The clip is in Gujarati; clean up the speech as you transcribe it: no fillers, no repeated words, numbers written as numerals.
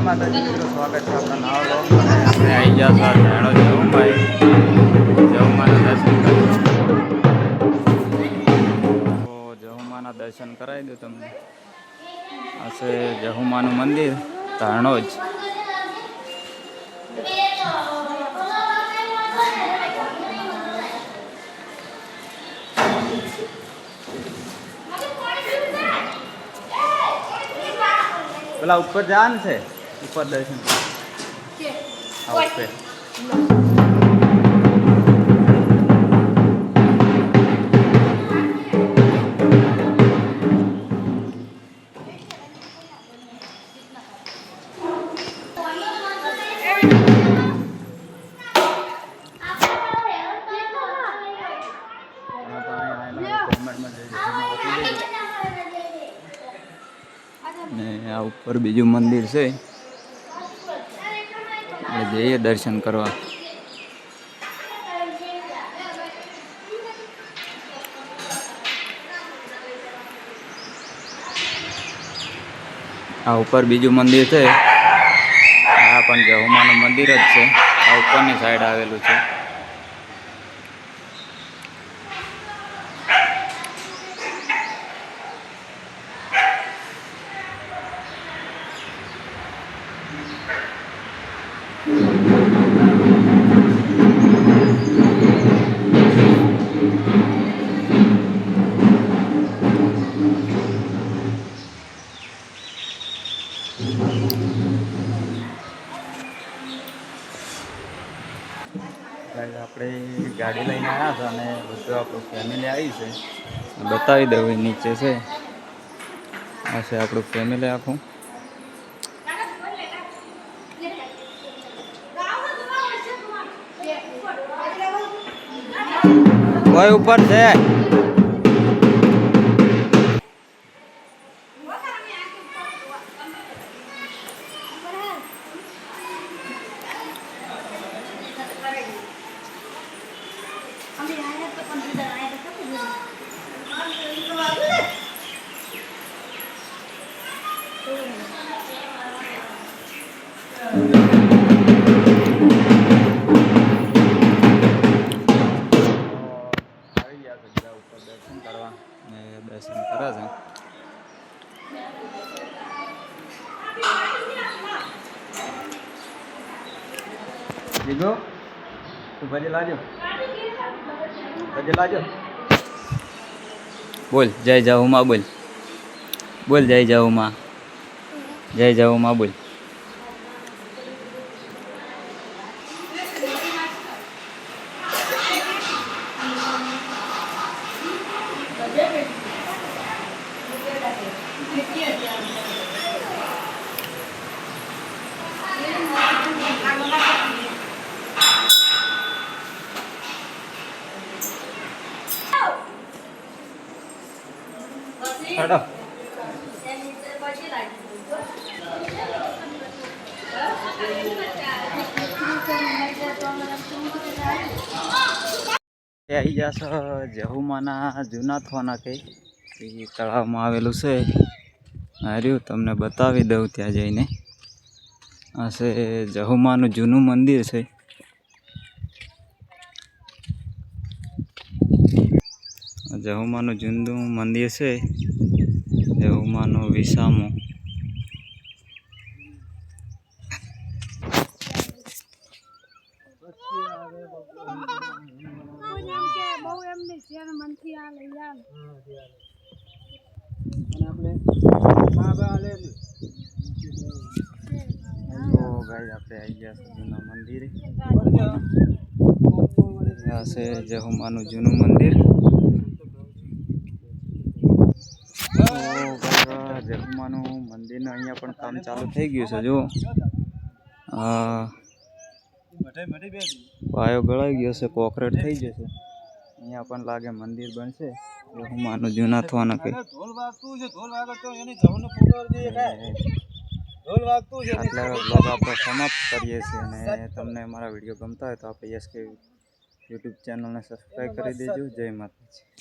માતાજી મિત્રો, સ્વાગત છે આપણા નવા બ્લોગમાં. આપણે આવી ગયા છો જાણો જવુંભાઈ જવુંમાના દર્શન કરવા. તો જવુંમાના દર્શન કરાવી દઉં તમને. આ છે જહુમાનું મંદિર ધાણોજ. પેલા ઉપર જવાનું છે, ઉપર દર્શન ને આ ઉપર બીજું મંદિર છે, એટલે જઈએ દર્શન કરવા. આ ઉપર બીજું મંદિર છે, આ પણ જહુમાનું મંદિર જ છે. આ ઉપરની સાઈડ આવેલું છે. આપણે ગાડી લઈને આવ્યા હતા અને બધું આપણું ફેમિલી આવી છે, બતાવી દઉં. એ નીચે છે, આ છે આપણું ફેમિલી આખું. કોઈ ઉપર છે. દર્શન કરવા ને દર્શન કરે છે. જીગો તું ભજે લાજો, ભજે લાજો. બોલ જય જહુમા, બોલ બોલ જય જહુમા, જય જહુમા બોલ. હેડો આવી જશો જહુમાના જૂના થોના કે તળાવમાં આવેલું છે. હાર્યું તમને બતાવી દઉં ત્યાં જઈને. આ છે જહુમાનું જૂનું મંદિર છે. જહુમાનું જૂનું મંદિર છે, જહુમાનું વિસામો. આપણે આવી ગયા જૂના મંદિરે. આ છે જહુમાનું જૂનું મંદિર. જહુમાનું મંદિરનું અહીંયા પણ કામ ચાલુ થઈ ગયું છે. જો પાયો ગળાઈ ગયો છે, કોકરેટ થઈ જશે. અહીંયા પણ લાગે મંદિર બનશે જહુમાનું જૂના થવાના કંઈ. આટલા બ્લોગ આપણે સમાપ્ત કરીએ છીએ. અને તમને અમારા વિડીયો ગમતા હોય તો આપણે યસ કે યુટ્યુબ ચેનલને સબસ્ક્રાઈબ કરી દેજો. જય માતાજી.